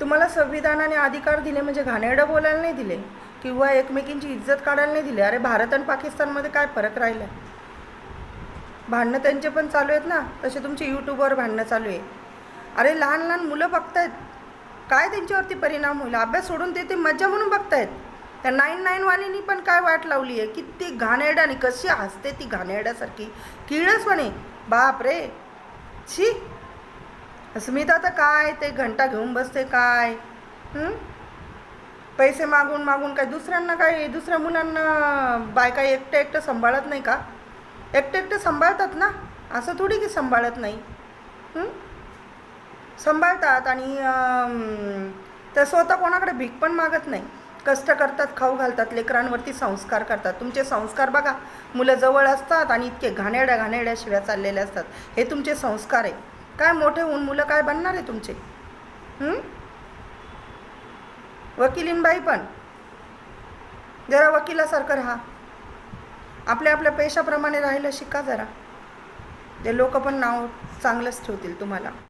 तुम्हाला संविधानाने अधिकार दिले म्हणजे घाणेरडं बोलायला नाही दिले किंवा एकमेकींची इज्जत काढायला नाही दिली. अरे भारत आणि पाकिस्तानमध्ये काय फरक राहिला आहे? भांडणं त्यांचे पण चालू आहेत ना, तसे तुमचे यूट्यूबवर भांडणं चालू आहे. अरे लहान लहान मुलं बघतायत, काय त्यांच्यावरती परिणाम होईल? अभ्यास सोडून ते मज्जा म्हणून बघतायत. त्या 99वालीनी पण काय वाट लावली आहे? किती घाणेरड्याने, कशी हसते ती घाणेरड्यासारखी, किळसपणे. बाप रे, छी. अस्मिता तर काय ते घंटा घेऊन बसते काय. पैसे मागून मागून काय दुसऱ्यांना, काय दुसऱ्या मुलांना बायका एकटं एकटं सांभाळत नाही का? एकटं एकटं सांभाळतात ना, असं थोडी की सांभाळत नाही. सांभाळतात आणि त्या स्वतः कोणाकडे भीक पण मागत नाही, कष्ट करतात, खाऊ घालतात, लेकरांवरती संस्कार करतात. तुमचे संस्कार बघा, मुलं जवळ असतात आणि इतके घाणेरड्या घाणेरड्या शिव्या चाललेल्या असतात. हे तुमचे संस्कार आहे. काय मोठे होऊन मुलं काय बनणार आहे तुमचे? वकिलीनबाई पण जरा वकिलासारखं राहा, आपल्या आपल्या पेशाप्रमाणे राहायला शिका जरा. ते लोक पण नाव चांगलंच ठेवतील तुम्हाला.